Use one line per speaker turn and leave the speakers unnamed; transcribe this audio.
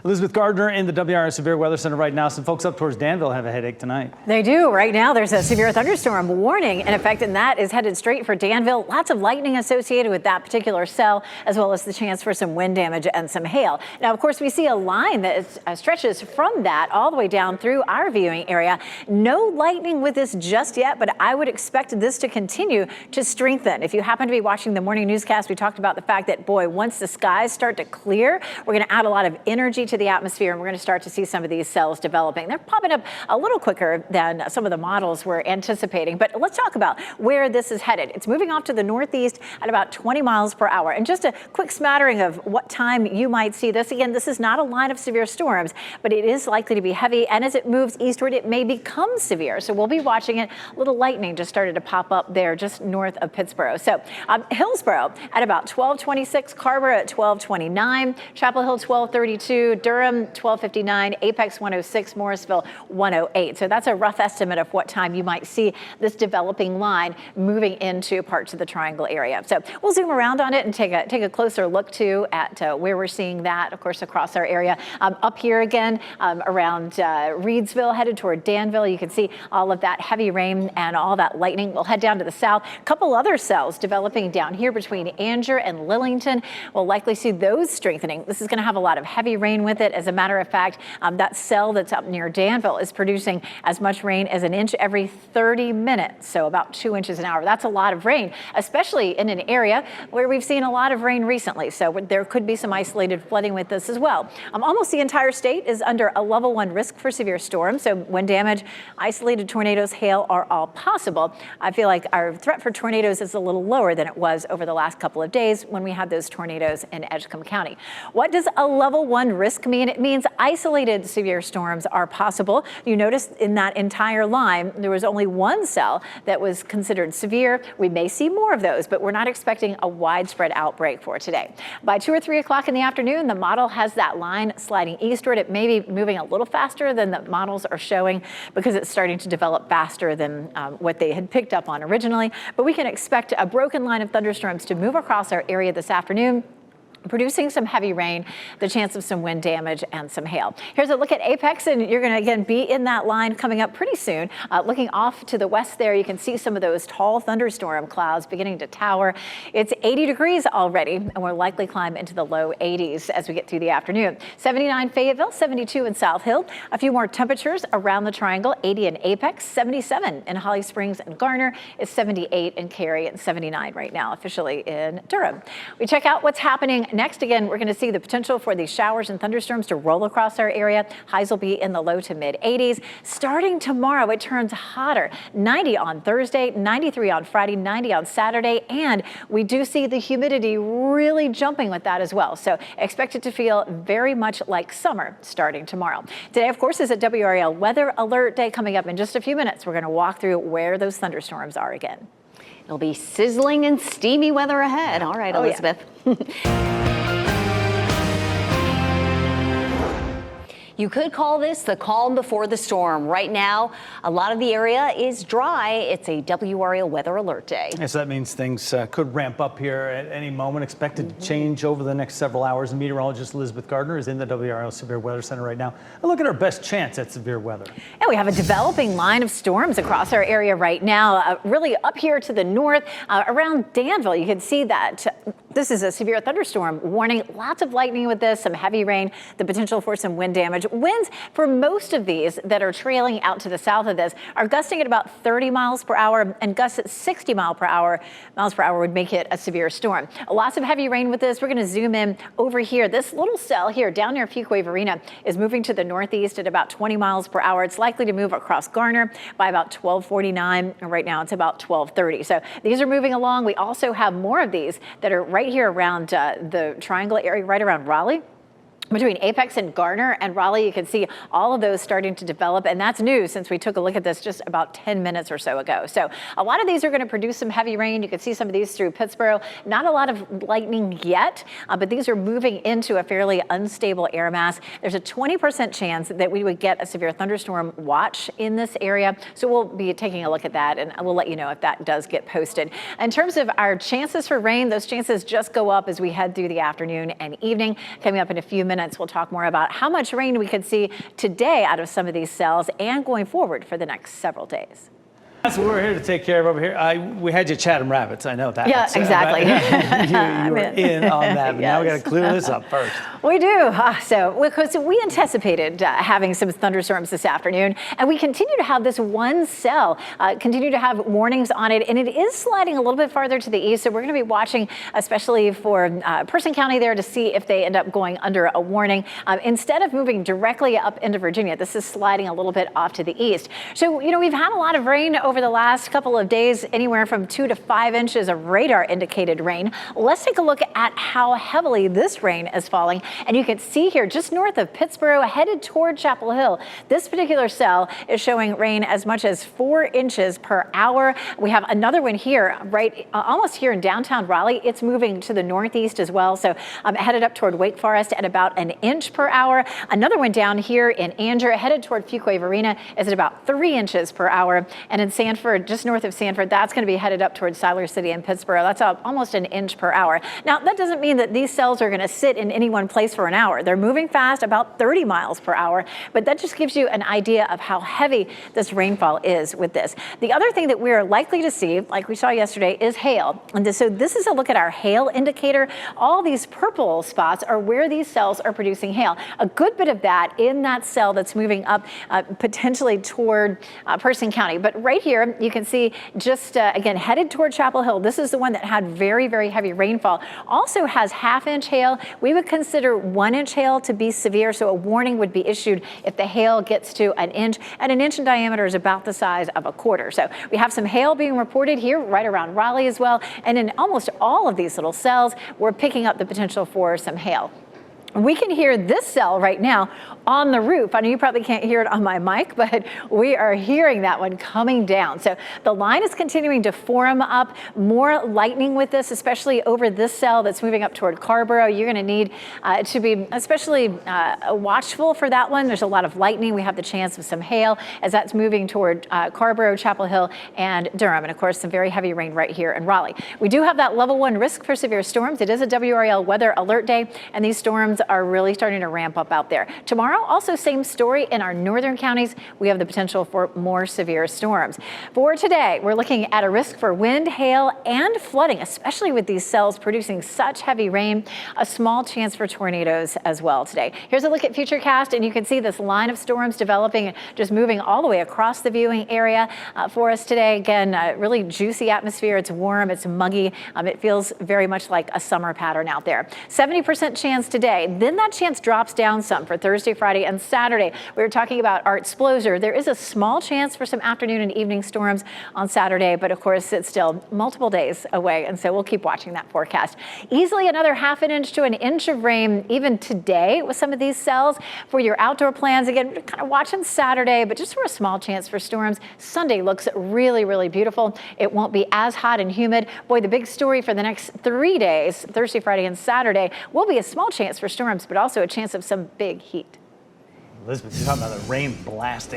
Elizabeth Gardner in the WRAL Severe Weather Center right now. Some folks up towards Danville have a headache tonight.
They do. Right now, there's a severe thunderstorm warning in effect, and that is headed straight for Danville. Lots of lightning associated with that particular cell, as well as the chance for some wind damage and some hail. Now, of course, we see a line that stretches from that all the way down through our viewing area. No lightning with this just yet, but I would expect this to continue to strengthen. If you happen to be watching the morning newscast, we talked about the fact that, boy, once the skies start to clear, we're going to add a lot of energy to the atmosphere, and we're going to start to see some of these cells developing. They're popping up a little quicker than some of the models were anticipating. But let's talk about where this is headed. It's moving off to the northeast at about 20 miles per hour. And just a quick smattering of what time you might see this. Again, this is not a line of severe storms, but it is likely to be heavy. And as it moves eastward, it may become severe. So we'll be watching it. A little lightning just started to pop up there just north of Pittsburgh. So Hillsborough at about 1226, Carver at 1229, Chapel Hill 1232, Durham 1259, Apex 106, Morrisville 108. So that's a rough estimate of what time you might see this developing line moving into parts of the Triangle area. So we'll zoom around on it and take a closer look too at where we're seeing that, of course, across our area. Up here again around Reedsville, headed toward Danville, you can see all of that heavy rain and all that lightning. We'll head down to the south. A couple other cells developing down here between Anger and Lillington. We'll likely see those strengthening. This is going to have a lot of heavy rain with it. As a matter of fact, that cell that's up near Danville is producing as much rain as an inch every 30 minutes, so about 2 inches an hour. That's a lot of rain, especially in an area where we've seen a lot of rain recently. So there could be some isolated flooding with this as well. Almost the entire state is under a level 1 risk for severe storms. So wind damage, isolated tornadoes, hail are all possible. I feel like our threat for tornadoes is a little lower than it was over the last couple of days when we had those tornadoes in Edgecombe County. What does a level 1 risk mean? It means isolated severe storms are possible. You notice in that entire line, there was only one cell that was considered severe. We may see more of those, but we're not expecting a widespread outbreak for today. By 2 or 3 o'clock in the afternoon, the model has that line sliding eastward. It may be moving a little faster than the models are showing because it's starting to develop faster than what they had picked up on originally. But we can expect a broken line of thunderstorms to move across our area this afternoon, producing some heavy rain, the chance of some wind damage and some hail. Here's a look at Apex, and you're going to again be in that line coming up pretty soon. Looking off to the west there, you can see some of those tall thunderstorm clouds beginning to tower. It's 80 degrees already, and we'll likely climb into the low 80s as we get through the afternoon. 79 Fayetteville, 72 in South Hill. A few more temperatures around the Triangle, 80 in Apex, 77 in Holly Springs and Garner. It's 78 in Cary and 79 right now officially in Durham. We check out what's happening next. Again, we're going to see the potential for these showers and thunderstorms to roll across our area. Highs will be in the low to mid 80s. Starting tomorrow, it turns hotter. 90 on Thursday, 93 on Friday, 90 on Saturday, and we do see the humidity really jumping with that as well. So expect it to feel very much like summer starting tomorrow. Today, of course, is a WRAL Weather Alert Day. Coming up in just a few minutes, we're going to walk through where those thunderstorms are again.
It'll be sizzling and steamy weather ahead. All right, Elizabeth. Yeah. You could call this the calm before the storm. Right now, a lot of the area is dry. It's a WRAL Weather Alert Day.
Yes, that means things could ramp up here at any moment. Expected to change over the next several hours. Meteorologist Elizabeth Gardner is in the WRAL Severe Weather Center right now. A look at our best chance at severe weather.
And we have a developing line of storms across our area right now, really up here to the north around Danville. You can see that this is a severe thunderstorm warning. Lots of lightning with this, some heavy rain, the potential for some wind damage. Winds for most of these that are trailing out to the south of this are gusting at about 30 miles per hour, and gusts at 60 miles per hour would make it a severe storm. Lots of heavy rain with this. We're going to zoom in over here. This little cell here down near Fuquay Arena is moving to the northeast at about 20 miles per hour. It's likely to move across Garner by about 12:49. Right now it's about 12:30. So these are moving along. We also have more of these that are right here around the Triangle area, right around Raleigh. Between Apex and Garner and Raleigh, you can see all of those starting to develop, and that's new since we took a look at this just about 10 minutes or so ago. So a lot of these are going to produce some heavy rain. You can see some of these through Pittsburgh. Not a lot of lightning yet, but these are moving into a fairly unstable air mass. There's a 20% chance that we would get a severe thunderstorm watch in this area. So we'll be taking a look at that, and we'll let you know if that does get posted. In terms of our chances for rain, those chances just go up as we head through the afternoon and evening. Coming up in a few minutes, moments, we'll talk more about how much rain we could see today out of some of these cells and going forward for the next several days.
That's what we're here to take care of over here. We had you Chatham Rabbits, I know that.
Yeah, exactly.
You were in on that, but now we got to clear this up first.
We do. Because we anticipated having some thunderstorms this afternoon, and we continue to have this one cell, continue to have warnings on it, and it is sliding a little bit farther to the east, so we're going to be watching, especially for Person County there, to see if they end up going under a warning. Instead of moving directly up into Virginia, this is sliding a little bit off to the east. So, we've had a lot of rain over the last couple of days, anywhere from 2 to 5 inches of radar indicated rain. Let's take a look at how heavily this rain is falling. And you can see here just north of Pittsburgh, headed toward Chapel Hill, this particular cell is showing rain as much as 4 inches per hour. We have another one here, right almost here in downtown Raleigh. It's moving to the northeast as well. So headed up toward Wake Forest at about 1 inch per hour. Another one down here in Anger, headed toward Fuquay-Varina, is at about 3 inches per hour. And in Sanford, just north of Sanford, that's going to be headed up towards Siler City and Pittsburgh. That's up almost 1 inch per hour. Now, that doesn't mean that these cells are going to sit in any one place for an hour. They're moving fast, about 30 miles per hour, but that just gives you an idea of how heavy this rainfall is with this. The other thing that we're likely to see, like we saw yesterday, is hail. And so this is a look at our hail indicator. All these purple spots are where these cells are producing hail. A good bit of that in that cell that's moving up potentially toward Person County. But right here, you can see just, again, headed toward Chapel Hill. This is the one that had very, very heavy rainfall. Also has half-inch hail. We would consider 1-inch hail to be severe, so a warning would be issued if the hail gets to 1 inch, and 1 inch in diameter is about the size of a quarter. So we have some hail being reported here right around Raleigh as well, and in almost all of these little cells, we're picking up the potential for some hail. We can hear this cell right now on the roof. I know you probably can't hear it on my mic, but we are hearing that one coming down. So the line is continuing to form up. More lightning with this, especially over this cell that's moving up toward Carborough. You're going to need to be especially watchful for that one. There's a lot of lightning. We have the chance of some hail as that's moving toward Carborough, Chapel Hill, and Durham. And of course, some very heavy rain right here in Raleigh. We do have that level 1 risk for severe storms. It is a WRAL Weather Alert day, and these storms are really starting to ramp up out there. Tomorrow, also same story in our northern counties. We have the potential for more severe storms. For today, we're looking at a risk for wind, hail, and flooding, especially with these cells producing such heavy rain. A small chance for tornadoes as well today. Here's a look at Futurecast, and you can see this line of storms developing and just moving all the way across the viewing area for us today. Again, really juicy atmosphere. It's warm, it's muggy. It feels very much like a summer pattern out there. 70% chance today. Then that chance drops down some for Thursday, Friday, and Saturday. We were talking about our exploser. There is a small chance for some afternoon and evening storms on Saturday, but of course it's still multiple days away, and so we'll keep watching that forecast. Easily another 1/2 inch to 1 inch of rain even today with some of these cells. For your outdoor plans, again, kind of watching Saturday, but just for a small chance for storms. Sunday looks really, really beautiful. It won't be as hot and humid. Boy, the big story for the next 3 days, Thursday, Friday, and Saturday, will be a small chance for storms, but also a chance of some big heat.
Elizabeth, you're talking about the rain blasting